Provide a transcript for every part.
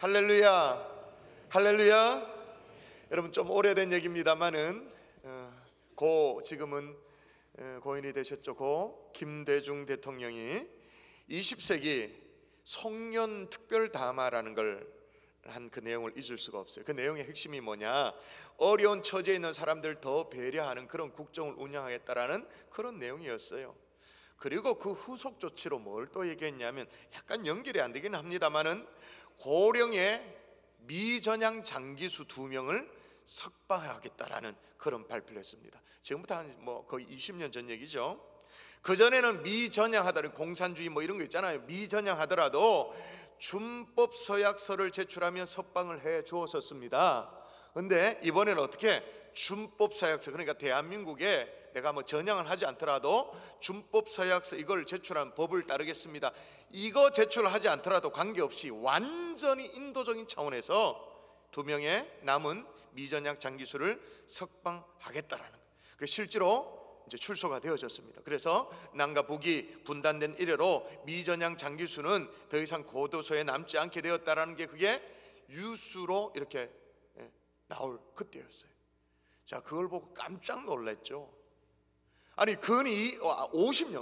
할렐루야, 할렐루야. 여러분, 좀 오래된 얘기입니다만은 지금은 고인이 되셨죠. 김대중 대통령이 20세기 송년 특별 담화라는 걸 한 그 내용을 잊을 수가 없어요. 그 내용의 핵심이 뭐냐, 어려운 처지에 있는 사람들 더 배려하는 그런 국정을 운영하겠다라는 그런 내용이었어요. 그리고 그 후속 조치로 뭘 또 얘기했냐면, 약간 연결이 안 되긴 합니다만은 고령의 미전향 장기수 2명을 석방하겠다라는 그런 발표를 했습니다. 지금부터 한 거의 20년 전 얘기죠. 그전에는 미전향하더라도, 공산주의 이런 거 있잖아요. 미전향하더라도 준법 서약서를 제출하면 석방을 해 주었었습니다. 근데 이번에는 어떻게, 준법 서약서, 그러니까 대한민국에 내가 전향을 하지 않더라도 준법 서약서 이걸 제출한 법을 따르겠습니다, 이거 제출하지 않더라도 관계없이 완전히 인도적인 차원에서 2명의 남은 미전향 장기수를 석방하겠다라는 거예요. 그 실제로 이제 출소가 되어졌습니다. 그래서 남과 북이 분단된 이래로 미전향 장기수는 더 이상 고도소에 남지 않게 되었다라는 게, 그게 뉴스로 이렇게 나올 그때였어요. 자, 그걸 보고 깜짝 놀랐죠. 아니, 근이 50년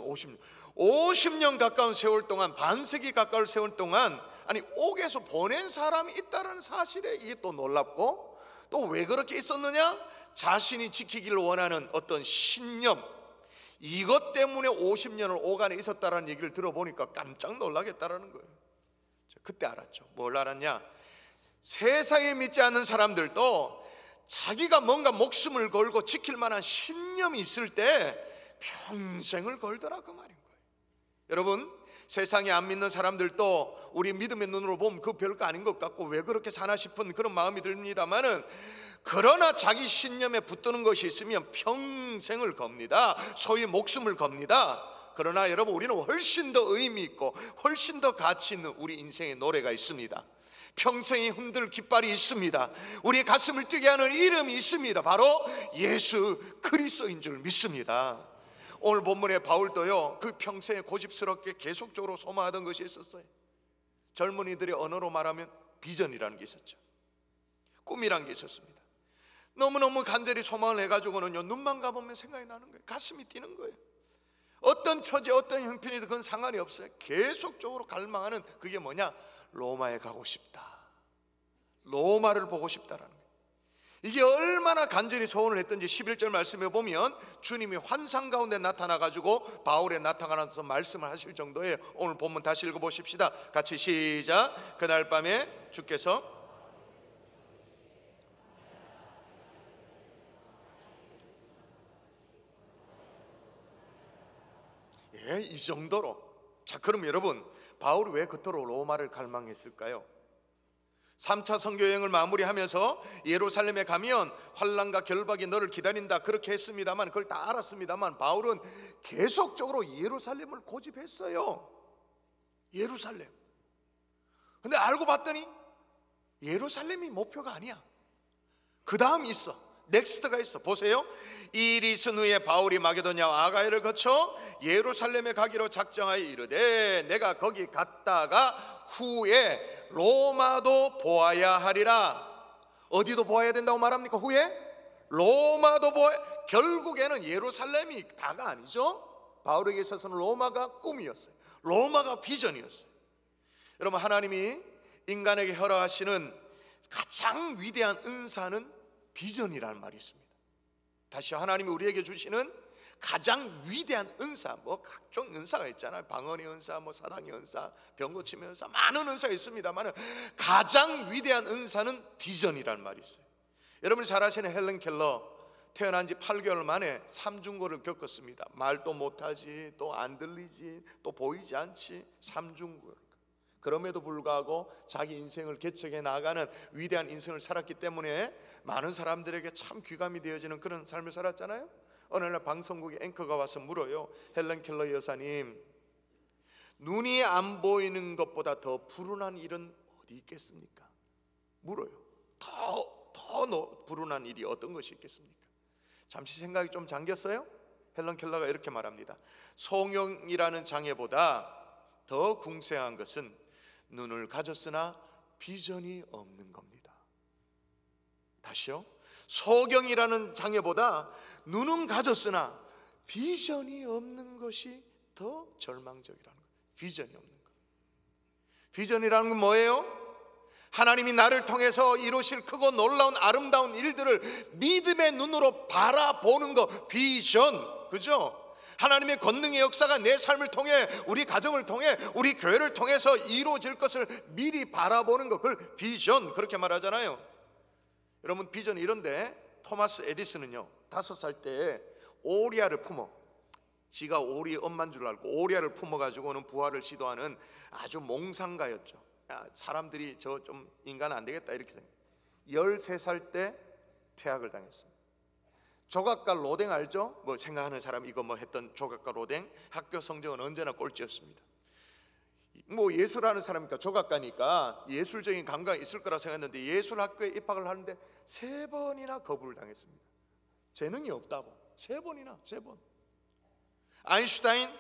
가까운 세월 동안, 반세기 가까운 세월 동안, 아니, 옥에서 보낸 사람이 있다는 사실에 이게 또 놀랍고, 또 왜 그렇게 있었느냐, 자신이 지키기를 원하는 어떤 신념, 이것 때문에 50년을 옥 안에 있었다라는 얘기를 들어보니까 깜짝 놀라겠다라는 거예요. 그때 알았죠. 뭘 알았냐, 세상에 믿지 않는 사람들도 자기가 뭔가 목숨을 걸고 지킬 만한 신념이 있을 때 평생을 걸더라, 그 말인 거예요. 여러분, 세상에 안 믿는 사람들도 우리 믿음의 눈으로 보면 그 별거 아닌 것 같고 왜 그렇게 사나 싶은 그런 마음이 듭니다만은, 그러나 자기 신념에 붙드는 것이 있으면 평생을 겁니다. 소위 목숨을 겁니다. 그러나 여러분, 우리는 훨씬 더 의미 있고 훨씬 더 가치 있는 우리 인생의 노래가 있습니다. 평생이 흔들 깃발이 있습니다. 우리의 가슴을 뛰게 하는 이름이 있습니다. 바로 예수 그리스도인 줄 믿습니다. 오늘 본문의 바울도요, 그 평생에 고집스럽게 계속적으로 소망하던 것이 있었어요. 젊은이들의 언어로 말하면 비전이라는 게 있었죠. 꿈이라는 게 있었습니다. 너무너무 간절히 소망을 해가지고는요, 눈만 감으면 생각이 나는 거예요. 가슴이 뛰는 거예요. 어떤 처지, 어떤 형편이든 그건 상관이 없어요. 계속적으로 갈망하는 그게 뭐냐, 로마에 가고 싶다, 로마를 보고 싶다라는 거예요. 이게 얼마나 간절히 소원을 했던지 11절 말씀에 보면 주님이 환상 가운데 나타나가지고 바울에 나타나서 말씀을 하실 정도예요. 오늘 본문 다시 읽어보십시다. 같이 시작. 그날 밤에 주께서 이 정도로. 자, 그럼 여러분, 바울이 왜 그토록 로마를 갈망했을까요? 3차 선교 여행을 마무리하면서 예루살렘에 가면 환난과 결박이 너를 기다린다, 그렇게 했습니다만, 그걸 다 알았습니다만, 바울은 계속적으로 예루살렘을 고집했어요. 예루살렘. 근데 알고 봤더니 예루살렘이 목표가 아니야. 그 다음 있어, 넥스트가 있어. 보세요. 일이 있은 후에 바울이 마게도냐와 아가야를 거쳐 예루살렘에 가기로 작정하여 이르되, 내가 거기 갔다가 후에 로마도 보아야 하리라. 어디도 보아야 된다고 말합니까? 후에 로마도 보아야. 결국에는 예루살렘이 다가 아니죠. 바울에게 있어서는 로마가 꿈이었어요. 로마가 비전이었어요. 여러분, 하나님이 인간에게 허락하시는 가장 위대한 은사는 비전이라는 말이 있습니다. 다시, 하나님이 우리에게 주시는 가장 위대한 은사, 각종 은사가 있잖아요. 방언의 은사, 사랑의 은사, 병 고침의 은사, 많은 은사가 있습니다만, 가장 위대한 은사는 비전이라는 말이 있어요. 여러분이 잘 아시는 헬렌 켈러, 태어난 지 8개월 만에 삼중고를 겪었습니다. 말도 못하지, 또 안 들리지, 또 보이지 않지, 삼중고. 그럼에도 불구하고 자기 인생을 개척해 나가는 위대한 인생을 살았기 때문에 많은 사람들에게 참 귀감이 되어지는 그런 삶을 살았잖아요. 어느 날 방송국의 앵커가 와서 물어요. 헬렌 켈러 여사님, 눈이 안 보이는 것보다 더 불운한 일은 어디 있겠습니까? 물어요. 더 불운한 일이 어떤 것이 있겠습니까? 잠시 생각이 좀 잠겼어요. 헬렌 켈러가 이렇게 말합니다. 송영이라는 장애보다 더 궁색한 것은 눈을 가졌으나 비전이 없는 겁니다. 다시요. 소경이라는 장애보다 눈은 가졌으나 비전이 없는 것이 더 절망적이라는 거예요. 비전이 없는 것. 비전이라는 건 뭐예요? 하나님이 나를 통해서 이루실 크고 놀라운 아름다운 일들을 믿음의 눈으로 바라보는 것, 비전. 그죠? 하나님의 권능의 역사가 내 삶을 통해, 우리 가정을 통해, 우리 교회를 통해서 이루어질 것을 미리 바라보는 것, 그걸 비전, 그렇게 말하잖아요. 여러분, 비전이 이런데, 토마스 에디슨은요 5살 때 오리아를 품어, 지가 오리 엄마인 줄 알고 오리아를 품어가지고는 부활을 시도하는 아주 몽상가였죠. 사람들이 저 좀 인간 안 되겠다 이렇게 생각해요. 13살 때 퇴학을 당했습니다. 조각가 로댕 알죠? 뭐 생각하는 사람 이거 뭐 했던 조각가 로댕, 학교 성적은 언제나 꼴찌였습니다. 뭐 예술하는 사람이니까, 조각가니까 예술적인 감각이 있을 거라 생각했는데 예술학교에 입학을 하는데 3번이나 거부를 당했습니다. 재능이 없다고 3번이나 3번. 아인슈타인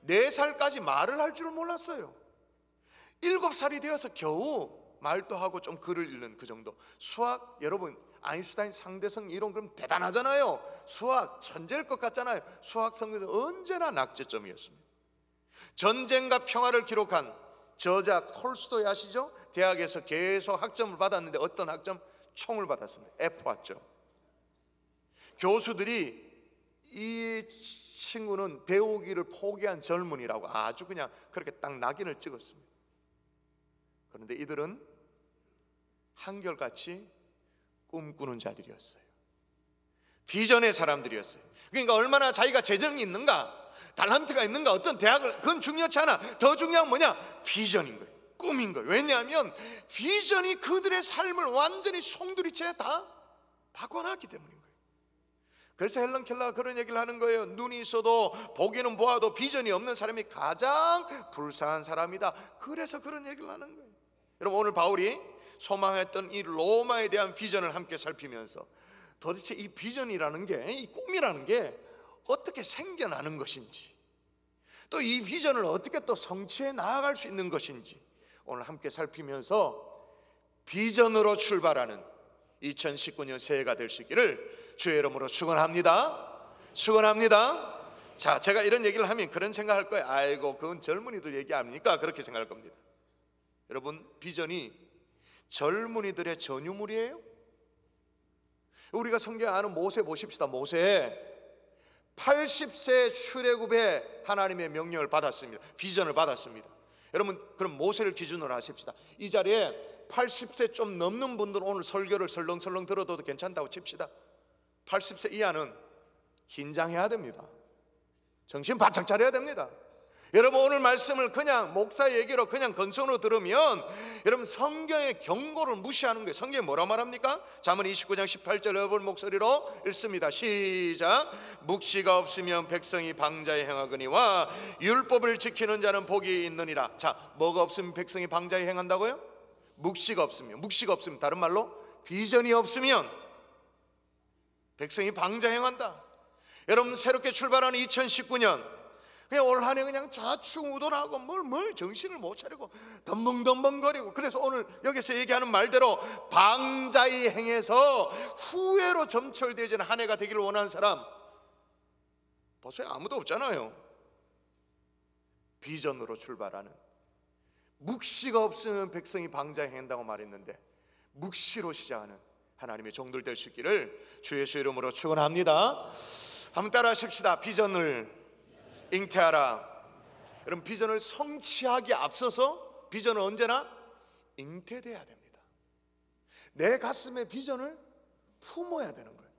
4살까지 말을 할 줄 몰랐어요. 7살이 되어서 겨우 말도 하고 좀 글을 읽는 그 정도. 수학, 여러분 아인슈타인 상대성 이론 그럼 대단하잖아요. 수학 천재일 것 같잖아요. 수학 성적은 언제나 낙제점이었습니다. 전쟁과 평화를 기록한 저자 톨스토이 아시죠? 대학에서 계속 학점을 받았는데 어떤 학점? 총을 받았습니다. F 학점. 교수들이 이 친구는 배우기를 포기한 젊은이라고 아주 그냥 그렇게 딱 낙인을 찍었습니다. 그런데 이들은 한결같이 꿈꾸는 자들이었어요. 비전의 사람들이었어요. 그러니까 얼마나 자기가 재능이 있는가, 탤런트가 있는가, 어떤 대학을, 그건 중요치 않아. 더 중요한 뭐냐? 비전인 거예요. 꿈인 거예요. 왜냐하면 비전이 그들의 삶을 완전히 송두리째 다 바꿔놨기 때문인 거예요. 그래서 헬런 켈러가 그런 얘기를 하는 거예요. 눈이 있어도 보기는 보아도 비전이 없는 사람이 가장 불쌍한 사람이다. 그래서 그런 얘기를 하는 거예요. 여러분, 오늘 바울이 소망했던 이 로마에 대한 비전을 함께 살피면서 도대체 이 비전이라는 게, 이 꿈이라는 게 어떻게 생겨나는 것인지, 또 이 비전을 어떻게 또 성취해 나아갈 수 있는 것인지 오늘 함께 살피면서 비전으로 출발하는 2019년 새해가 될 수 있기를 주의 이름으로 축원합니다. 축원합니다. 자, 제가 이런 얘기를 하면 그런 생각할 거예요. 아이고, 그건 젊은이들 얘기 아닙니까? 그렇게 생각할 겁니다. 여러분, 비전이 젊은이들의 전유물이에요. 우리가 성경에 아는 모세 보십시다. 모세 80세 출애굽에 하나님의 명령을 받았습니다. 비전을 받았습니다. 여러분, 그럼 모세를 기준으로 하십시다. 이 자리에 80세 좀 넘는 분들은 오늘 설교를 설렁설렁 들어도 괜찮다고 칩시다. 80세 이하는 긴장해야 됩니다. 정신 바짝 차려야 됩니다. 여러분, 오늘 말씀을 그냥 목사 얘기로 그냥 건성으로 들으면 여러분 성경의 경고를 무시하는 거예요. 성경이 뭐라 말합니까? 잠언 29장 18절 여러분 목소리로 읽습니다. 시작. 묵시가 없으면 백성이 방자에 행하거니와 율법을 지키는 자는 복이 있느니라. 자, 뭐가 없으면 백성이 방자에 행한다고요? 묵시가 없으면, 묵시가 없으면 다른 말로 비전이 없으면 백성이 방자에 행한다. 여러분, 새롭게 출발하는 2019년 그냥 올 한 해 그냥 좌충우돌하고 뭘 정신을 못 차리고 덤벙덤벙거리고, 그래서 오늘 여기서 얘기하는 말대로 방자히 행해서 후회로 점철되어지는 한 해가 되기를 원하는 사람 보세요. 아무도 없잖아요. 비전으로 출발하는, 묵시가 없으면 백성이 방자히 행한다고 말했는데 묵시로 시작하는 하나님의 종들 될 수 있기를 주의 예수 이름으로 축원합니다. 한번 따라 하십시다. 비전을 잉태하라. 여러분, 비전을 성취하기에 앞서서 비전은 언제나 잉태돼야 됩니다. 내 가슴에 비전을 품어야 되는 거예요.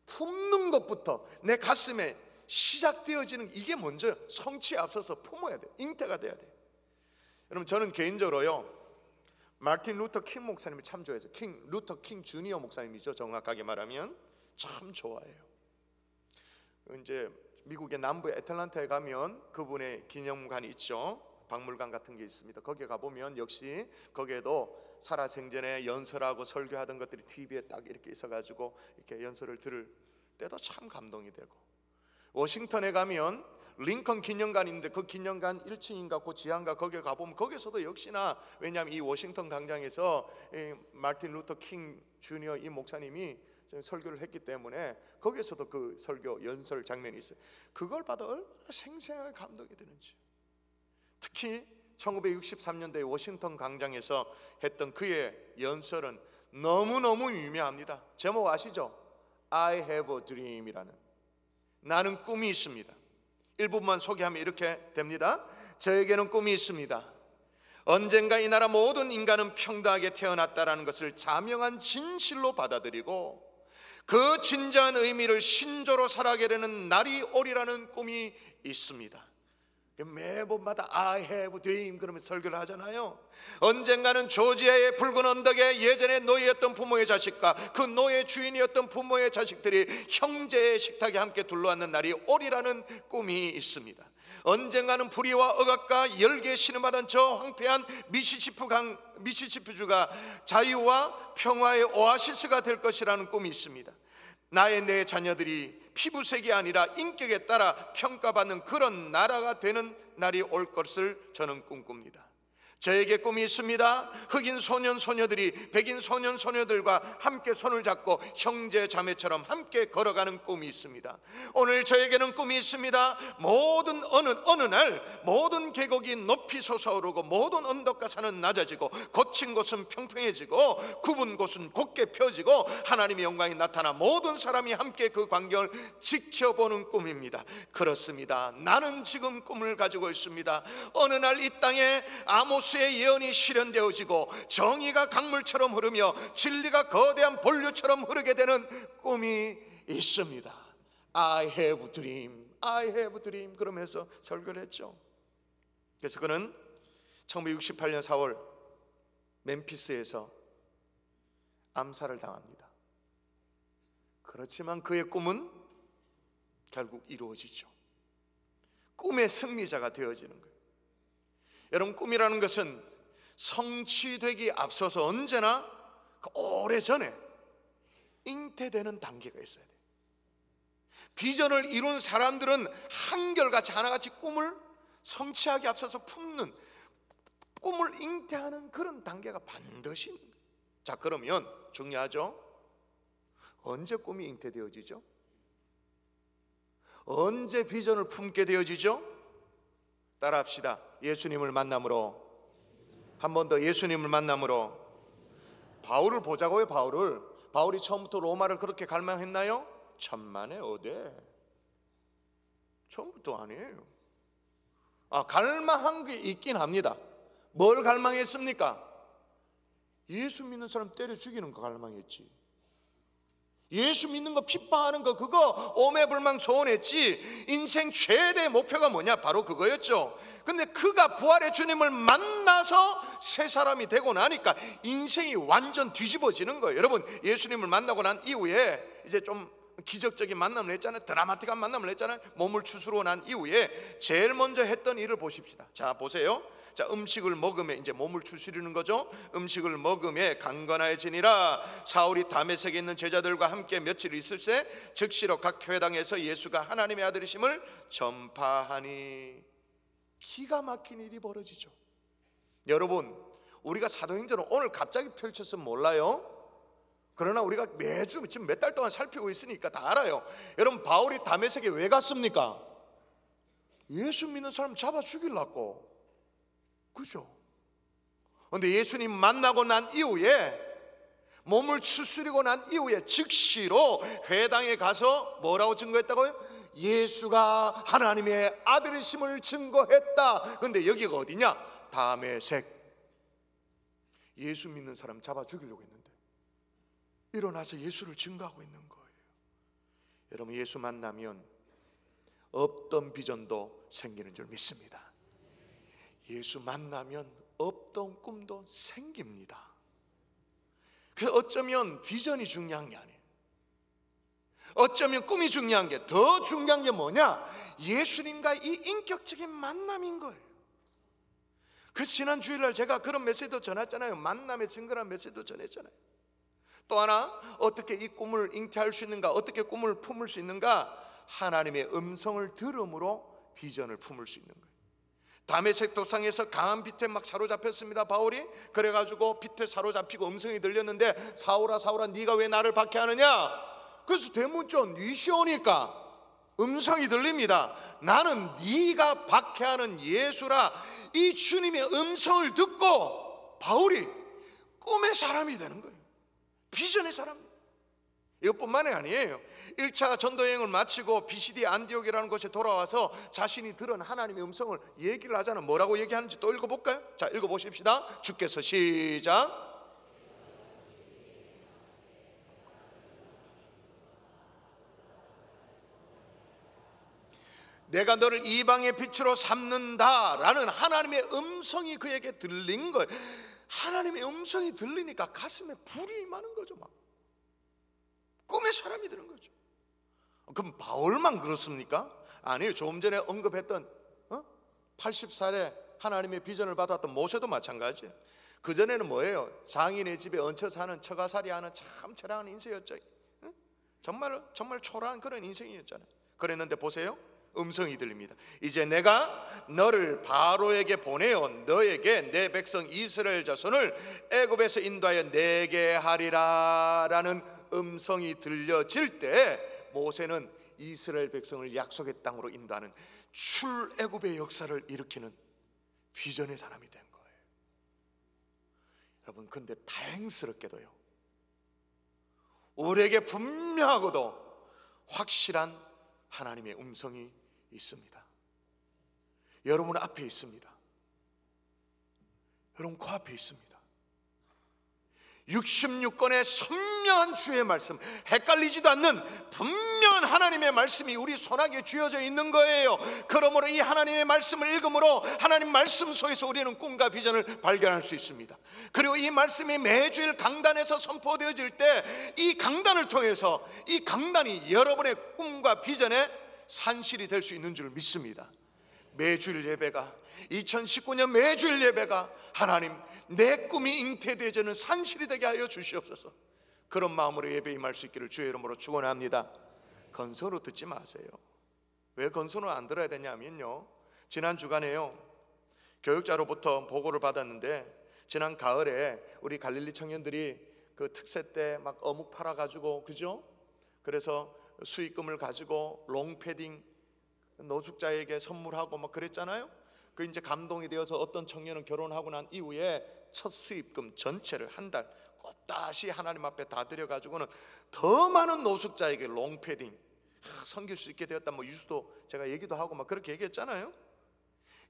품는 것부터 내 가슴에 시작되어지는 이게 먼저 성취에 앞서서 품어야 돼요. 잉태가 돼야 돼요. 여러분, 저는 개인적으로요 마틴 루터 킹 목사님을 참 좋아해요. 루터 킹 주니어 목사님이죠. 정확하게 말하면 참 좋아해요. 이제 미국의 남부의 애틀란타에 가면 그분의 기념관이 있죠. 박물관 같은 게 있습니다. 거기에 가보면 역시 거기에도 살아생전에 연설하고 설교하던 것들이 TV에 딱 이렇게 있어가지고 이렇게 연설을 들을 때도 참 감동이 되고, 워싱턴에 가면 링컨 기념관인데 그 기념관 1층인가 그 지하인가 거기에 가보면 거기서도 역시나, 왜냐하면 이 워싱턴 광장에서 마틴 루터 킹 주니어 이 목사님이 설교를 했기 때문에 거기에서도 그 설교 연설 장면이 있어요. 그걸 봐도 얼마나 생생하게 감동이 되는지. 특히 1963년도에 워싱턴 광장에서 했던 그의 연설은 너무너무 유명합니다. 제목 아시죠? I have a dream이라는, 나는 꿈이 있습니다. 일부분만 소개하면 이렇게 됩니다. 저에게는 꿈이 있습니다. 언젠가 이 나라 모든 인간은 평등하게 태어났다라는 것을 자명한 진실로 받아들이고 그 진정한 의미를 신조로 살아가게 되는 날이 오리라는 꿈이 있습니다. 매번마다 I have a dream 그러면서 설교를 하잖아요. 언젠가는 조지아의 붉은 언덕에 예전에 노예였던 부모의 자식과 그 노예 주인이었던 부모의 자식들이 형제의 식탁에 함께 둘러앉는 날이 오리라는 꿈이 있습니다. 언젠가는 불의와 억압과 열기에 신음하던 저 황폐한 미시시피주가 자유와 평화의 오아시스가 될 것이라는 꿈이 있습니다. 나의 내 자녀들이 피부색이 아니라 인격에 따라 평가받는 그런 나라가 되는 날이 올 것을 저는 꿈꿉니다. 저에게 꿈이 있습니다. 흑인 소년 소녀들이 백인 소년 소녀들과 함께 손을 잡고 형제 자매처럼 함께 걸어가는 꿈이 있습니다. 오늘 저에게는 꿈이 있습니다. 모든 어느 날 모든 계곡이 높이 솟아오르고 모든 언덕과 산은 낮아지고 거친 곳은 평평해지고 굽은 곳은 곧게 펴지고 하나님의 영광이 나타나 모든 사람이 함께 그 광경을 지켜보는 꿈입니다. 그렇습니다. 나는 지금 꿈을 가지고 있습니다. 어느 날 이 땅에 아모스의 예언이 실현되어지고 정의가 강물처럼 흐르며 진리가 거대한 본류처럼 흐르게 되는 꿈이 있습니다. I have a dream, I have a dream 그러면서 설교를 했죠. 그래서 그는 1968년 4월 멤피스에서 암살을 당합니다. 그렇지만 그의 꿈은 결국 이루어지죠. 꿈의 승리자가 되어지는 거예요. 여러분, 꿈이라는 것은 성취되기 앞서서 언제나 오래전에 잉태되는 단계가 있어야 돼요. 비전을 이룬 사람들은 한결같이 하나같이 꿈을 성취하기 앞서서 품는, 꿈을 잉태하는 그런 단계가 반드시 있는 거예요. 자, 그러면 중요하죠. 언제 꿈이 잉태되어지죠? 언제 비전을 품게 되어지죠? 따라합시다. 예수님을 만남으로. 한 번 더, 예수님을 만남으로. 바울을 보자고요. 바울이 처음부터 로마를 그렇게 갈망했나요? 천만에 어데, 처음부터 아니에요. 갈망한 게 있긴 합니다. 뭘 갈망했습니까? 예수 믿는 사람 때려 죽이는 거 갈망했지. 예수 믿는 거 핍박하는 거 그거 오매불망 소원했지. 인생 최대의 목표가 뭐냐? 바로 그거였죠. 근데 그가 부활의 주님을 만나서 새 사람이 되고 나니까 인생이 완전 뒤집어지는 거예요. 여러분, 예수님을 만나고 난 이후에 이제 좀 기적적인 만남을 했잖아요. 드라마틱한 만남을 했잖아요. 몸을 추스르고 난 이후에 제일 먼저 했던 일을 보십시다. 자, 보세요. 자, 음식을 먹음에, 이제 몸을 추스리는 거죠. 음식을 먹음에 강건하여지니라. 사울이 다메섹에 있는 제자들과 함께 며칠 있을새 즉시로 각 회당에서 예수가 하나님의 아들이심을 전파하니. 기가 막힌 일이 벌어지죠. 여러분, 우리가 사도행전을 오늘 갑자기 펼쳤으면 몰라요. 그러나 우리가 매주 지금 몇 달 동안 살피고 있으니까 다 알아요. 여러분, 바울이 다메섹에 왜 갔습니까? 예수 믿는 사람 잡아 죽이려고. 그죠? 그런데 예수님 만나고 난 이후에, 몸을 추스리고 난 이후에 즉시로 회당에 가서 뭐라고 증거했다고요? 예수가 하나님의 아들이심을 증거했다. 그런데 여기가 어디냐? 다메섹. 예수 믿는 사람 잡아 죽이려고 했는데 일어나서 예수를 증거하고 있는 거예요. 여러분, 예수 만나면 없던 비전도 생기는 줄 믿습니다. 예수 만나면 없던 꿈도 생깁니다. 그래서 어쩌면 비전이 중요한 게 아니에요. 어쩌면 꿈이 중요한 게, 더 중요한 게 뭐냐? 예수님과 이 인격적인 만남인 거예요. 그래서 지난 주일날 제가 그런 메시지도 전했잖아요. 만남의 증거라는 메시지도 전했잖아요. 또 하나, 어떻게 이 꿈을 잉태할 수 있는가, 어떻게 꿈을 품을 수 있는가? 하나님의 음성을 들음으로 비전을 품을 수 있는 거예요. 다메섹 도상에서 강한 빛에 막 사로잡혔습니다, 바울이. 그래가지고 빛에 사로잡히고 음성이 들렸는데, 사울아 사울아 네가 왜 나를 박해하느냐. 그래서 대문전 니시오니까 음성이 들립니다. 나는 네가 박해하는 예수라. 이 주님의 음성을 듣고 바울이 꿈의 사람이 되는 거예요. 비전의 사람. 이것뿐만이 아니에요. 1차 전도여행을 마치고 비시디 안디옥이라는 곳에 돌아와서 자신이 들은 하나님의 음성을 얘기를 하잖아요. 뭐라고 얘기하는지 또 읽어볼까요? 자, 읽어보십시다. 주께서 시작. 내가 너를 이방의 빛으로 삼는다라는 하나님의 음성이 그에게 들린 거예요. 하나님의 음성이 들리니까 가슴에 불이 임하는 거죠. 막 꿈의 사람이 되는 거죠. 그럼 바울만 그렇습니까? 아니에요. 조금 전에 언급했던 80살에 하나님의 비전을 받았던 모세도 마찬가지예요. 그전에는 뭐예요? 장인의 집에 얹혀 사는 처가살이 하는 참 처량한 인생이었죠. 정말 초라한 그런 인생이었잖아요. 그랬는데 보세요. 음성이 들립니다. 이제 내가 너를 바로에게 보내어 너에게 내 백성 이스라엘 자손을 애굽에서 인도하여 내게 하리라 라는 음성이 들려질 때 모세는 이스라엘 백성을 약속의 땅으로 인도하는 출애굽의 역사를 일으키는 비전의 사람이 된 거예요. 여러분, 근데 다행스럽게도요, 우리에게 분명하고도 확실한 하나님의 음성이 있습니다. 여러분 앞에 있습니다. 여러분 코앞에 있습니다. 66권의 선명한 주의 말씀, 헷갈리지도 않는 분명한 하나님의 말씀이 우리 손아귀에 쥐어져 있는 거예요. 그러므로 이 하나님의 말씀을 읽음으로 하나님 말씀 속에서 우리는 꿈과 비전을 발견할 수 있습니다. 그리고 이 말씀이 매주일 강단에서 선포되어질 때 이 강단을 통해서 이 강단이 여러분의 꿈과 비전의 산실이 될 수 있는 줄 믿습니다. 매주일 예배가 2019년 매주일 예배가 하나님 내 꿈이 잉태되어지는 산실이 되게 하여 주시옵소서. 그런 마음으로 예배에 임할 수 있기를 주의 이름으로 축원합니다. 건성으로 듣지 마세요. 왜 건성으로 안 들어야 되냐면요, 지난 주간에요 교육자로부터 보고를 받았는데, 지난 가을에 우리 갈릴리 청년들이 그 특세 때 막 어묵 팔아가지고, 그죠? 그래서 수익금을 가지고 롱패딩 노숙자에게 선물하고 막 그랬잖아요. 그 이제 감동이 되어서 어떤 청년은 결혼하고 난 이후에 첫 수익금 전체를 한 달 곱다시 하나님 앞에 다 드려가지고는 더 많은 노숙자에게 롱패딩 섬길 수 있게 되었다. 뭐 유수도 제가 얘기도 하고 막 그렇게 얘기했잖아요.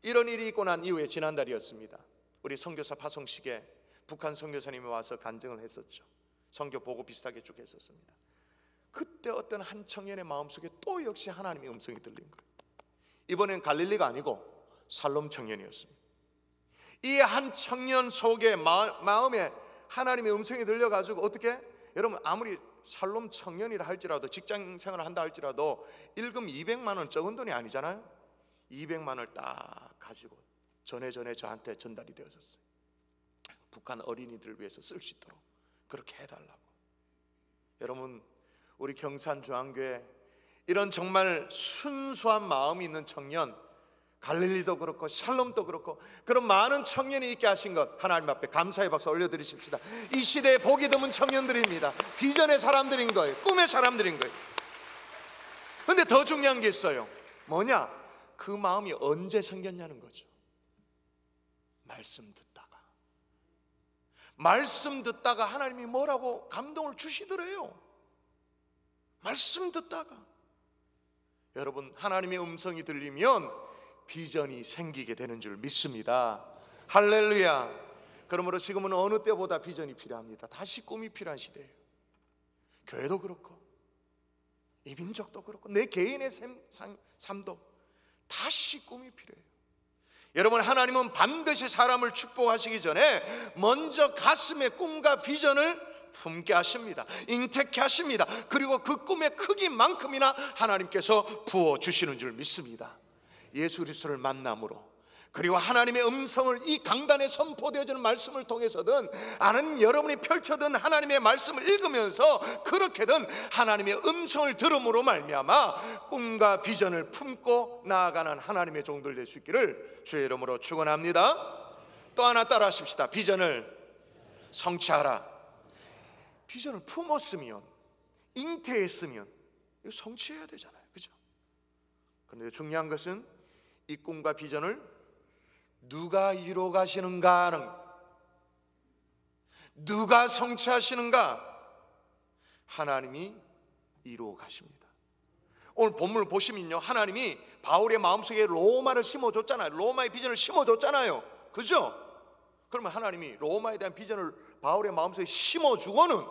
이런 일이 있고 난 이후에 지난달이었습니다. 우리 선교사 파송식에 북한 선교사님이 와서 간증을 했었죠. 선교 보고 비슷하게 쭉 했었습니다. 그때 어떤 한 청년의 마음속에 또 역시 하나님의 음성이 들린 거예요. 이번엔 갈릴리가 아니고 살롬 청년이었습니다. 이 한 청년 속에 마음에 하나님의 음성이 들려가지고 어떻게? 여러분 아무리 살롬 청년이라 할지라도 직장 생활을 한다 할지라도 일금 200만 원 적은 돈이 아니잖아요. 200만 원을 딱 가지고 전에 저한테 전달이 되어졌어요. 북한 어린이들을 위해서 쓸 수 있도록 그렇게 해달라고. 여러분 우리 경산중앙교회 이런 정말 순수한 마음이 있는 청년, 갈릴리도 그렇고 샬롬도 그렇고 그런 많은 청년이 있게 하신 것 하나님 앞에 감사의 박수 올려드리십시다. 이 시대에 복이 드문 청년들입니다. 비전의 사람들인 거예요. 꿈의 사람들인 거예요. 그런데 더 중요한 게 있어요. 뭐냐? 그 마음이 언제 생겼냐는 거죠. 말씀 듣다가 하나님이 뭐라고 감동을 주시더래요. 말씀 듣다가. 여러분 하나님의 음성이 들리면 비전이 생기게 되는 줄 믿습니다. 할렐루야. 그러므로 지금은 어느 때보다 비전이 필요합니다. 다시 꿈이 필요한 시대예요. 교회도 그렇고 이 민족도 그렇고 내 개인의 삶도 다시 꿈이 필요해요. 여러분 하나님은 반드시 사람을 축복하시기 전에 먼저 가슴에 꿈과 비전을 품게 하십니다. 잉태케 하십니다. 그리고 그 꿈의 크기만큼이나 하나님께서 부어주시는 줄 믿습니다. 예수 그리스도를 만남으로 그리고 하나님의 음성을 이 강단에 선포되어지는 말씀을 통해서든 아는 여러분이 펼쳐든 하나님의 말씀을 읽으면서 그렇게든 하나님의 음성을 들음으로 말미암아 꿈과 비전을 품고 나아가는 하나님의 종들 될 수 있기를 주의 이름으로 축원합니다. 또 하나 따라 하십시다. 비전을 성취하라. 비전을 품었으면, 잉태했으면 이거 성취해야 되잖아요, 그죠? 그런데 중요한 것은 이 꿈과 비전을 누가 이루어 가시는가 하는, 누가 성취하시는가? 하나님이 이루어 가십니다. 오늘 본문을 보시면요, 하나님이 바울의 마음속에 로마를 심어줬잖아요. 로마의 비전을 심어줬잖아요, 그죠? 그러면 하나님이 로마에 대한 비전을 바울의 마음속에 심어주고는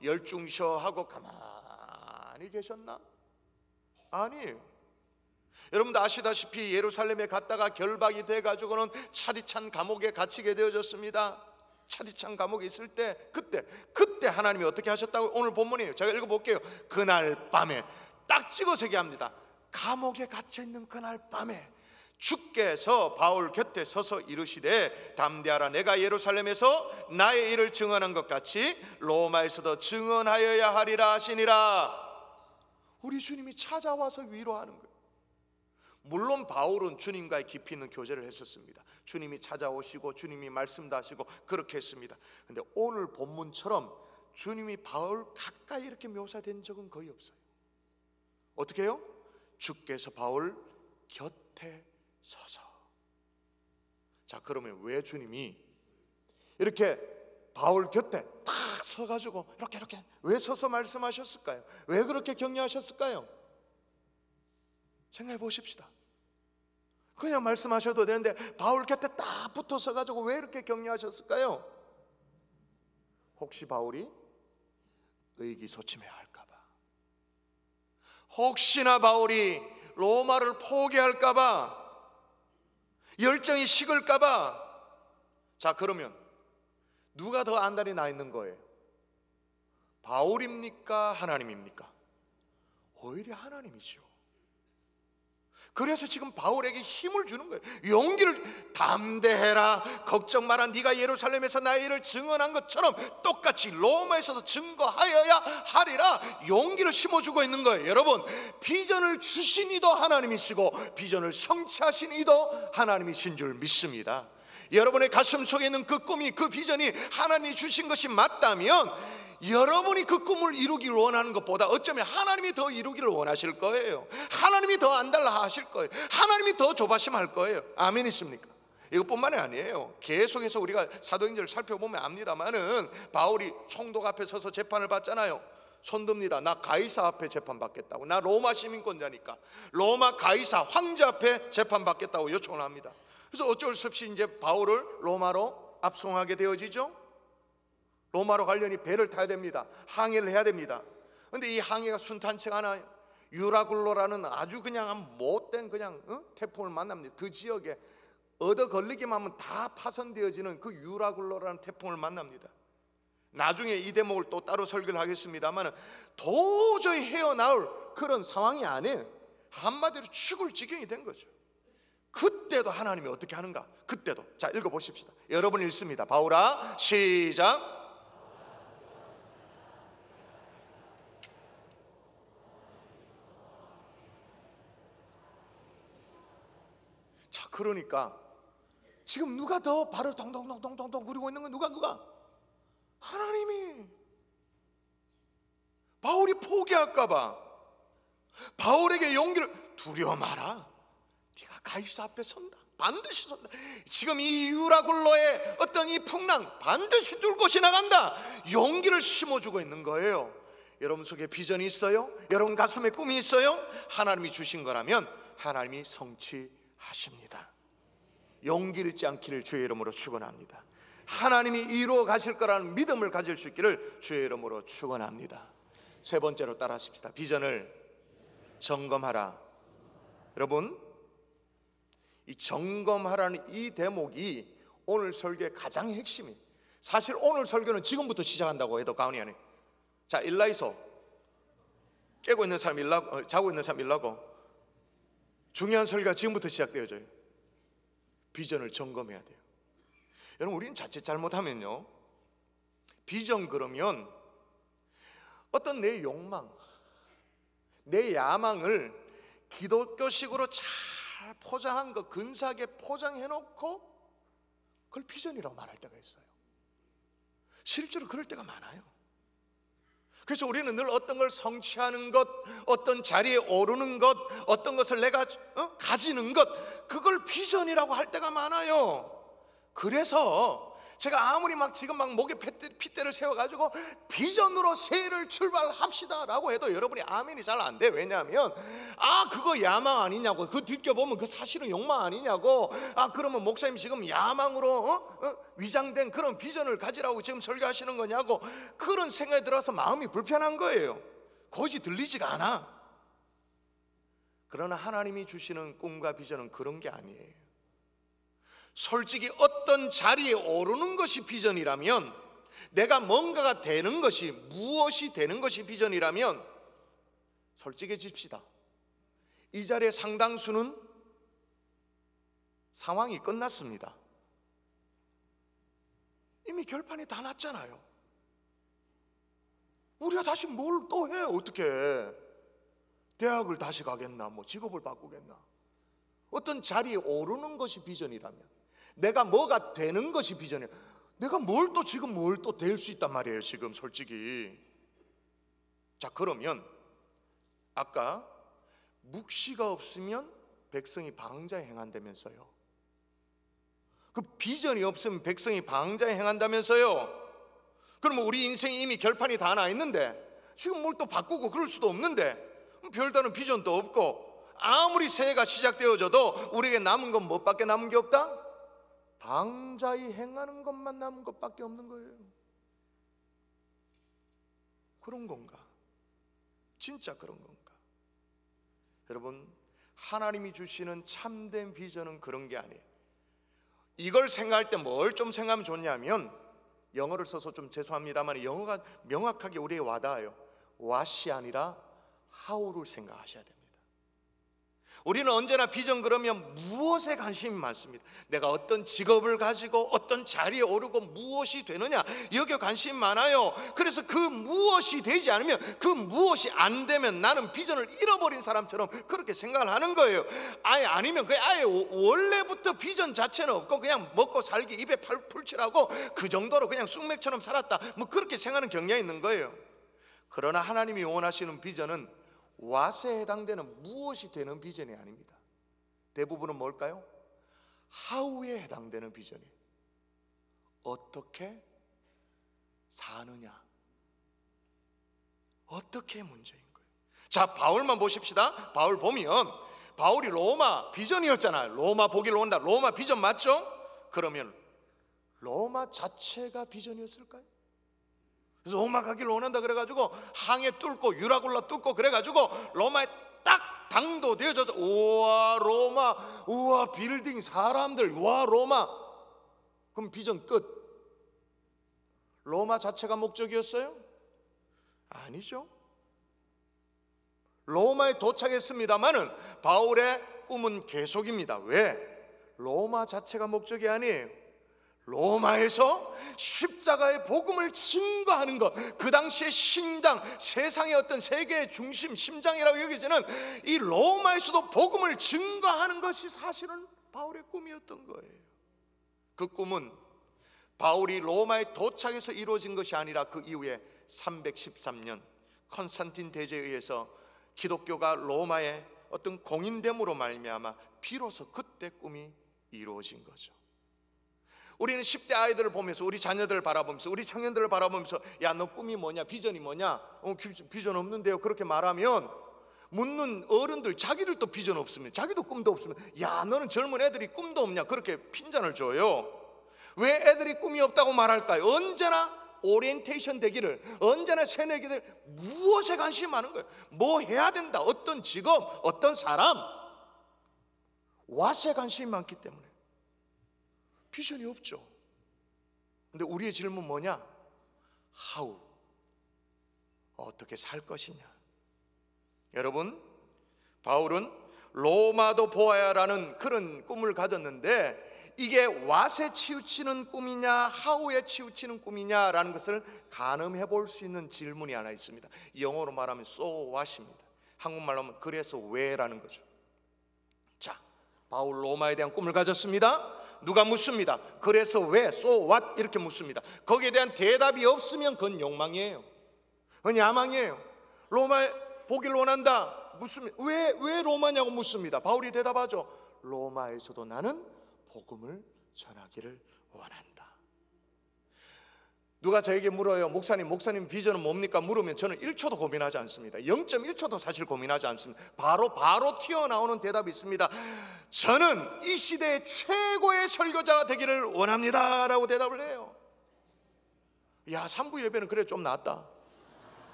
열중셔하고 가만히 계셨나? 아니에요. 여러분도 아시다시피 예루살렘에 갔다가 결박이 돼가지고는 차디찬 감옥에 갇히게 되어졌습니다. 차디찬 감옥에 있을 때 그때 하나님이 어떻게 하셨다고 오늘 본문이에요. 제가 읽어볼게요. 그날 밤에 딱 찍어서 얘기합니다. 감옥에 갇혀있는 그날 밤에 주께서 바울 곁에 서서 이르시되 담대하라. 내가 예루살렘에서 나의 일을 증언한 것 같이 로마에서도 증언하여야 하리라 하시니라. 우리 주님이 찾아와서 위로하는 거예요. 물론 바울은 주님과의 깊이 있는 교제를 했었습니다. 주님이 찾아오시고 주님이 말씀도 하시고 그렇게 했습니다. 그런데 오늘 본문처럼 주님이 바울 가까이 이렇게 묘사된 적은 거의 없어요. 어떻게 해요? 주께서 바울 곁에 서서. 자, 그러면 왜 주님이 이렇게 바울 곁에 딱 서가지고 이렇게 왜 서서 말씀하셨을까요? 왜 그렇게 격려하셨을까요? 생각해 보십시다. 그냥 말씀하셔도 되는데 바울 곁에 딱 붙어 서가지고 왜 이렇게 격려하셨을까요? 혹시 바울이 의기소침해야 할까봐, 혹시나 바울이 로마를 포기할까봐, 열정이 식을까봐. 자, 그러면 누가 더 안달이 나 있는 거예요? 바울입니까? 하나님입니까? 오히려 하나님이죠. 그래서 지금 바울에게 힘을 주는 거예요. 용기를, 담대해라, 걱정 마라, 네가 예루살렘에서 나의 일을 증언한 것처럼 똑같이 로마에서도 증거하여야 하리라. 용기를 심어주고 있는 거예요. 여러분, 비전을 주신 이도 하나님이시고 비전을 성취하신 이도 하나님이신 줄 믿습니다. 여러분의 가슴 속에 있는 그 꿈이, 그 비전이 하나님이 주신 것이 맞다면 여러분이 그 꿈을 이루기를 원하는 것보다 어쩌면 하나님이 더 이루기를 원하실 거예요. 하나님이 더 안달나 하실 거예요. 하나님이 더 조바심할 거예요. 아멘이십니까? 이것뿐만이 아니에요. 계속해서 우리가 사도행전을 살펴보면 압니다만은 바울이 총독 앞에 서서 재판을 받잖아요. 손듭니다. 나 가이사 앞에 재판받겠다고. 나 로마 시민권자니까 로마 가이사 황제 앞에 재판받겠다고 요청을 합니다. 그래서 어쩔 수 없이 이제 바울을 로마로 압송하게 되어지죠. 로마로 가려니 배를 타야 됩니다. 항해를 해야 됩니다. 그런데 이 항해가 순탄치가 않아요. 유라굴로라는 아주 그냥 못된 태풍을 만납니다. 그 지역에 얻어 걸리기만 하면 다 파손되어지는 그 유라굴로라는 태풍을 만납니다. 나중에 이 대목을 또 따로 설교를 하겠습니다만 도저히 헤어나올 그런 상황이 아니에요. 한마디로 죽을 지경이 된 거죠. 그때도 하나님이 어떻게 하는가? 그때도. 자, 읽어보십시다. 여러분 읽습니다. 바울아, 시작. 자, 그러니까 지금 누가 더 발을 동동동동동동 구리고 있는 건 누가? 하나님이. 바울이 포기할까봐, 바울에게 용기를, 두려워 마라, 네가 가이사 앞에 선다, 반드시 선다. 지금 이 유라굴로의 어떤 이 풍랑 반드시 뚫고 지나간다. 용기를 심어주고 있는 거예요. 여러분 속에 비전이 있어요? 여러분 가슴에 꿈이 있어요? 하나님이 주신 거라면 하나님이 성취하십니다. 용기 잃지 않기를 주의 이름으로 축원합니다. 하나님이 이루어 가실 거라는 믿음을 가질 수 있기를 주의 이름으로 축원합니다. 세 번째로 따라하십시다. 비전을 점검하라. 여러분, 이 점검하라는 이 대목이 오늘 설교의 가장 핵심이에요. 사실 오늘 설교는 지금부터 시작한다고 해도 과언이 아니에요. 자, 일라이소. 깨고 있는 사람 일라고, 자고 있는 사람 일라고. 중요한 설교가 지금부터 시작되어져요. 비전을 점검해야 돼요. 여러분, 우리는 자칫 잘못하면요, 비전 그러면 어떤 내 욕망, 내 야망을 기독교식으로 잘 포장한 거, 근사하게 포장해놓고 그걸 비전이라고 말할 때가 있어요. 실제로 그럴 때가 많아요. 그래서 우리는 늘 어떤 걸 성취하는 것, 어떤 자리에 오르는 것, 어떤 것을 내가 가지는 것, 그걸 비전이라고 할 때가 많아요. 그래서 제가 아무리 지금 목에 핏대를 세워가지고 비전으로 새해를 출발합시다 라고 해도 여러분이 아멘이 잘 안 돼. 왜냐하면 그거 야망 아니냐고, 그 들켜보면 그 사실은 욕망 아니냐고, 그러면 목사님 지금 야망으로 위장된 그런 비전을 가지라고 지금 설교하시는 거냐고, 그런 생각이 들어서 마음이 불편한 거예요. 고지 들리지가 않아. 그러나 하나님이 주시는 꿈과 비전은 그런 게 아니에요. 솔직히 어떤 자리에 오르는 것이 비전이라면, 내가 뭔가가 되는 것이, 무엇이 되는 것이 비전이라면, 솔직해집시다. 이 자리에 상당수는 상황이 끝났습니다. 이미 결판이 다 났잖아요. 우리가 다시 뭘 또 해? 어떻게 해? 대학을 다시 가겠나? 직업을 바꾸겠나? 어떤 자리에 오르는 것이 비전이라면, 내가 뭐가 되는 것이 비전이야. 내가 뭘 또 될 수 있단 말이에요, 지금 솔직히. 자, 그러면 아까 묵시가 없으면 백성이 방자에 행한다면서요. 그 비전이 없으면 백성이 방자에 행한다면서요. 그러면 우리 인생이 이미 결판이 다 나 있는데 지금 뭘 또 바꾸고 그럴 수도 없는데, 별다른 비전도 없고, 아무리 새해가 시작되어져도 우리에게 남은 건 뭐밖에 남은 게 없다? 방자히 행하는 것만 남은 것밖에 없는 거예요. 그런 건가? 진짜 그런 건가? 여러분, 하나님이 주시는 참된 비전은 그런 게 아니에요. 이걸 생각할 때 뭘 좀 생각하면 좋냐면, 영어를 써서 좀 죄송합니다만 영어가 명확하게 우리에게 와닿아요. what이 아니라 how를 생각하셔야 됩니다. 우리는 언제나 비전 그러면 무엇에 관심이 많습니다. 내가 어떤 직업을 가지고 어떤 자리에 오르고 무엇이 되느냐, 여기에 관심이 많아요. 그래서 그 무엇이 되지 않으면, 그 무엇이 안 되면 나는 비전을 잃어버린 사람처럼 그렇게 생각을 하는 거예요. 아니면 아예 원래부터 비전 자체는 없고 그냥 먹고 살기, 입에 풀칠하고 그 정도로 그냥 쑥맥처럼 살았다, 그렇게 생각하는 경향이 있는 거예요. 그러나 하나님이 원하시는 비전은 what에 해당되는 무엇이 되는 비전이 아닙니다. 대부분은 뭘까요? how에 해당되는 비전이에요. 어떻게 사느냐, 어떻게 문제인 거예요. 자, 바울만 보십시다. 바울 보면 바울이 로마 비전이었잖아요. 로마 보기를 온다. 로마 비전 맞죠? 그러면 로마 자체가 비전이었을까요? 그래서 로마 가기를 원한다 그래가지고 항해 뚫고 유라굴라 뚫고 그래가지고 로마에 딱 당도되어져서, 우와 로마, 우와 빌딩, 사람들, 우와 로마. 그럼 비전 끝. 로마 자체가 목적이었어요? 아니죠. 로마에 도착했습니다마는 바울의 꿈은 계속입니다. 왜? 로마 자체가 목적이 아니에요. 로마에서 십자가의 복음을 증거하는 것, 그 당시의 신당, 세상의 어떤 세계의 중심, 심장이라고 여겨지는 이 로마에서도 복음을 증거하는 것이 사실은 바울의 꿈이었던 거예요. 그 꿈은 바울이 로마에 도착해서 이루어진 것이 아니라 그 이후에 313년 컨스탄틴 대제에 의해서 기독교가 로마의 어떤 공인됨으로 말미암아 비로소 그때 꿈이 이루어진 거죠. 우리는 10대 아이들을 보면서, 우리 자녀들을 바라보면서, 우리 청년들을 바라보면서, 야 너 꿈이 뭐냐, 비전이 뭐냐, 비전 없는데요, 그렇게 말하면 묻는 어른들, 자기들도 비전 없으면, 자기도 꿈도 없으면, 야 너는 젊은 애들이 꿈도 없냐, 그렇게 핀잔을 줘요. 왜 애들이 꿈이 없다고 말할까요? 언제나 오리엔테이션 되기를, 언제나 새내기들 무엇에 관심이 많은 거예요. 뭐 해야 된다, 어떤 직업, 어떤 사람, what에 관심이 많기 때문에 비전이 없죠. 근데 우리의 질문 뭐냐? how, 어떻게 살 것이냐. 여러분, 바울은 로마도 보아야라는 그런 꿈을 가졌는데 이게 왓에 치우치는 꿈이냐 하우에 치우치는 꿈이냐라는 것을 가늠해 볼 수 있는 질문이 하나 있습니다. 영어로 말하면 so what입니다. 한국말로 하면 그래서 왜라는 거죠. 자, 바울 로마에 대한 꿈을 가졌습니다. 누가 묻습니다. 그래서 왜? so what? 이렇게 묻습니다. 거기에 대한 대답이 없으면 그건 욕망이에요. 그건 야망이에요. 로마에 보기를 원한다. 묻습니다. 왜 로마냐고 묻습니다. 바울이 대답하죠. 로마에서도 나는 복음을 전하기를 원한다. 누가 저에게 물어요. 목사님 비전은 뭡니까? 물으면 저는 1초도 고민하지 않습니다. 0.1초도 사실 고민하지 않습니다. 바로 튀어나오는 대답이 있습니다. 저는 이 시대의 최고의 설교자가 되기를 원합니다 라고 대답을 해요. 야, 3부 예배는 그래 좀 낫다.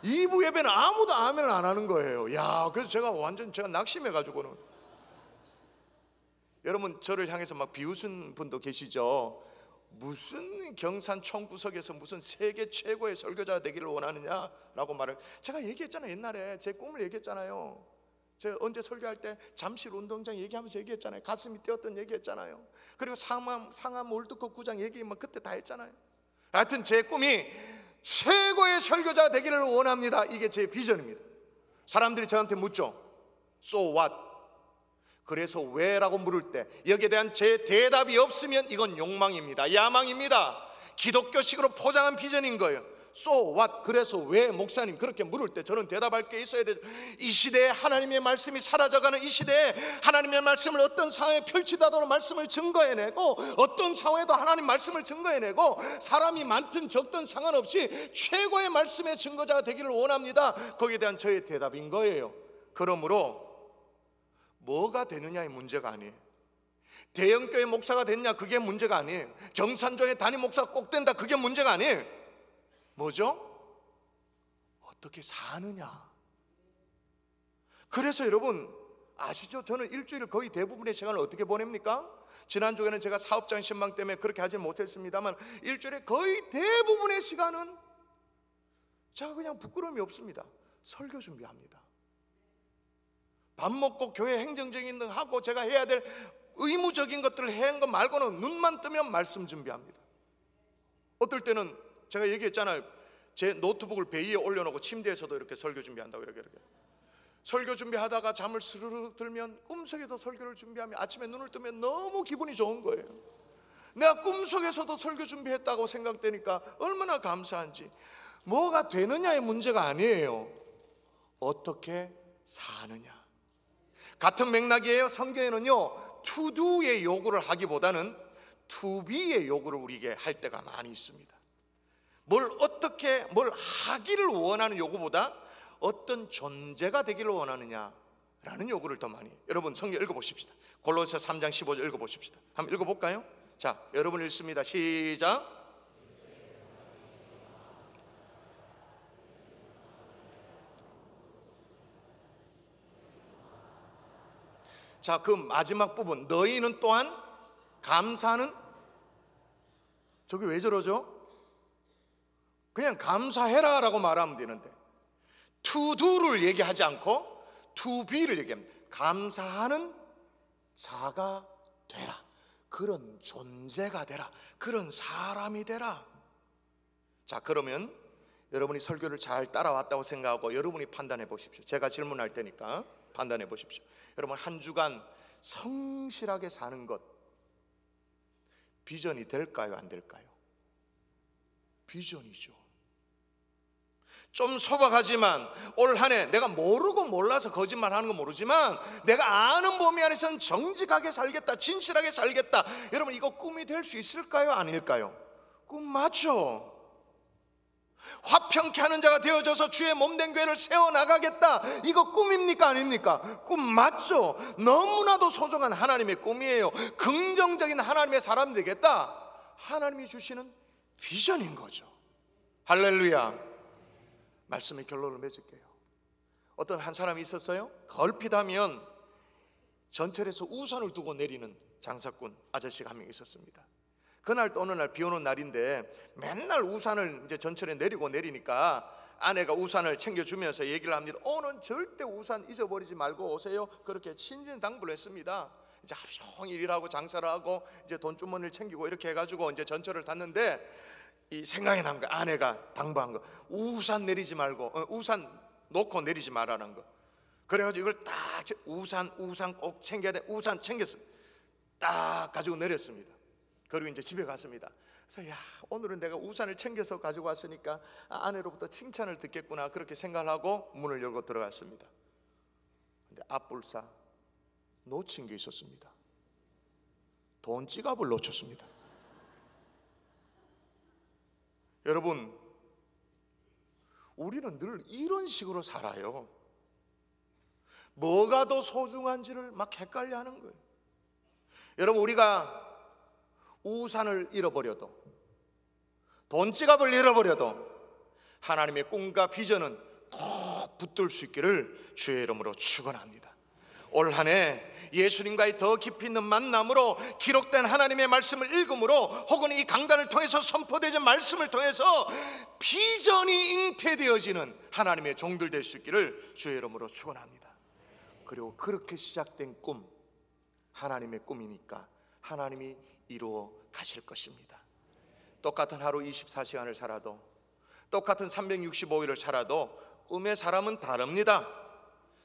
2부 예배는 아무도 아멘을 안 하는 거예요. 야, 그래서 제가 낙심해가지고는. 여러분, 저를 향해서 막 비웃은 분도 계시죠. 무슨 경산 총구석에서 무슨 세계 최고의 설교자가 되기를 원하느냐라고 말을. 제가 얘기했잖아요. 옛날에 제 꿈을 얘기했잖아요. 제가 언제 설교할 때 잠실 운동장 얘기하면서 얘기했잖아요. 가슴이 뛰었던 얘기했잖아요. 그리고 상암 월드컵 구장 얘기 막 그때 다 했잖아요. 하여튼 제 꿈이 최고의 설교자가 되기를 원합니다. 이게 제 비전입니다. 사람들이 저한테 묻죠. So what? 그래서 왜라고 물을 때 여기에 대한 제 대답이 없으면 이건 욕망입니다. 야망입니다. 기독교식으로 포장한 비전인 거예요. So what? 그래서 왜 목사님 그렇게 물을 때 저는 대답할 게 있어야 되죠. 이 시대에 하나님의 말씀이 사라져가는 이 시대에 하나님의 말씀을 어떤 상황에 펼치다도 말씀을 증거해내고 어떤 상황에도 하나님 말씀을 증거해내고 사람이 많든 적든 상관없이 최고의 말씀의 증거자가 되기를 원합니다. 거기에 대한 저의 대답인 거예요. 그러므로 뭐가 되느냐의 문제가 아니에요. 대형교회 목사가 됐냐 그게 문제가 아니에요. 경산교회 담임 목사가 꼭 된다 그게 문제가 아니에요. 뭐죠? 어떻게 사느냐. 그래서 여러분 아시죠? 저는 일주일 거의 대부분의 시간을 어떻게 보냅니까? 지난주에는 제가 사업장 신방 때문에 그렇게 하지 못했습니다만 일주일에 거의 대부분의 시간은 제가 그냥 부끄러움이 없습니다. 설교 준비합니다. 밥 먹고 교회 행정적인 거 하고 제가 해야 될 의무적인 것들을 해야 거 말고는 눈만 뜨면 말씀 준비합니다. 어떨 때는 제가 얘기했잖아요. 제 노트북을 배 위에 올려놓고 침대에서도 이렇게 설교 준비한다고 이렇게. 설교 준비하다가 잠을 스르르 들면 꿈속에도 설교를 준비하면 아침에 눈을 뜨면 너무 기분이 좋은 거예요. 내가 꿈속에서도 설교 준비했다고 생각되니까 얼마나 감사한지. 뭐가 되느냐의 문제가 아니에요. 어떻게 사느냐. 같은 맥락이에요. 성경에는요 to do의 요구를 하기보다는 to be의 요구를 우리에게 할 때가 많이 있습니다. 뭘 하기를 원하는 요구보다 어떤 존재가 되기를 원하느냐라는 요구를 더 많이. 여러분 성경 읽어보십시다. 골로새 3장 15절 읽어보십시다. 한번 읽어볼까요? 자, 여러분 읽습니다. 시작. 자, 그 마지막 부분 너희는 또한 감사하는. 저게 왜 저러죠? 그냥 감사해라 라고 말하면 되는데 to do를 얘기하지 않고 to be를 얘기합니다. 감사하는 자가 되라. 그런 존재가 되라. 그런 사람이 되라. 자, 그러면 여러분이 설교를 잘 따라왔다고 생각하고 여러분이 판단해 보십시오. 제가 질문할 테니까 판단해 보십시오. 여러분 한 주간 성실하게 사는 것 비전이 될까요? 안 될까요? 비전이죠. 좀 소박하지만 올 한 해 내가 모르고 몰라서 거짓말하는 건 모르지만 내가 아는 범위 안에서는 정직하게 살겠다, 진실하게 살겠다. 여러분 이거 꿈이 될 수 있을까요? 아닐까요? 꿈 맞죠? 화평케 하는 자가 되어져서 주의 몸된 교회를 세워나가겠다. 이거 꿈입니까? 아닙니까? 꿈 맞죠? 너무나도 소중한 하나님의 꿈이에요. 긍정적인 하나님의 사람 되겠다. 하나님이 주시는 비전인 거죠. 할렐루야. 말씀의 결론을 맺을게요. 어떤 한 사람이 있었어요. 걸핏하면 전철에서 우산을 두고 내리는 장사꾼 아저씨가 한 명 있었습니다. 그날 또 어느 날 비 오는 날인데 맨날 우산을 이제 전철에 내리니까 아내가 우산을 챙겨주면서 얘기를 합니다. 오늘 절대 우산 잊어버리지 말고 오세요. 그렇게 신신당부를 했습니다. 이제 하루 종일 일하고 장사를 하고 이제 돈 주머니를 챙기고 이렇게 해가지고 이제 전철을 탔는데 이 생각이 난 거야. 아내가 당부한 거, 우산 내리지 말고 우산 놓고 내리지 말라는 거. 그래가지고 이걸 딱 우산 꼭 챙겨야 돼. 우산 챙겼어. 딱 가지고 내렸습니다. 그리고 이제 집에 갔습니다. 그래서 야, 오늘은 내가 우산을 챙겨서 가지고 왔으니까 아내로부터 칭찬을 듣겠구나 그렇게 생각을 하고 문을 열고 들어갔습니다. 근데 앞불사 놓친 게 있었습니다. 돈 지갑을 놓쳤습니다. 여러분, 우리는 늘 이런 식으로 살아요. 뭐가 더 소중한지를 막 헷갈려 하는 거예요. 여러분, 우리가 우산을 잃어버려도, 돈 지갑을 잃어버려도 하나님의 꿈과 비전은 꼭 붙들 수 있기를 주의 이름으로 축원합니다. 올 한 해 예수님과의 더 깊이 있는 만남으로 기록된 하나님의 말씀을 읽음으로 혹은 이 강단을 통해서 선포되는 말씀을 통해서 비전이 잉태되어지는 하나님의 종들 될 수 있기를 주의 이름으로 축원합니다. 그리고 그렇게 시작된 꿈, 하나님의 꿈이니까 하나님이 이루어 가실 것입니다. 똑같은 하루 24시간을 살아도, 똑같은 365일을 살아도 꿈의 사람은 다릅니다.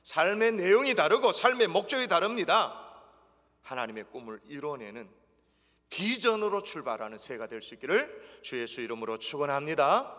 삶의 내용이 다르고 삶의 목적이 다릅니다. 하나님의 꿈을 이뤄내는 비전으로 출발하는 새해가 될 수 있기를 주 예수 이름으로 축원합니다.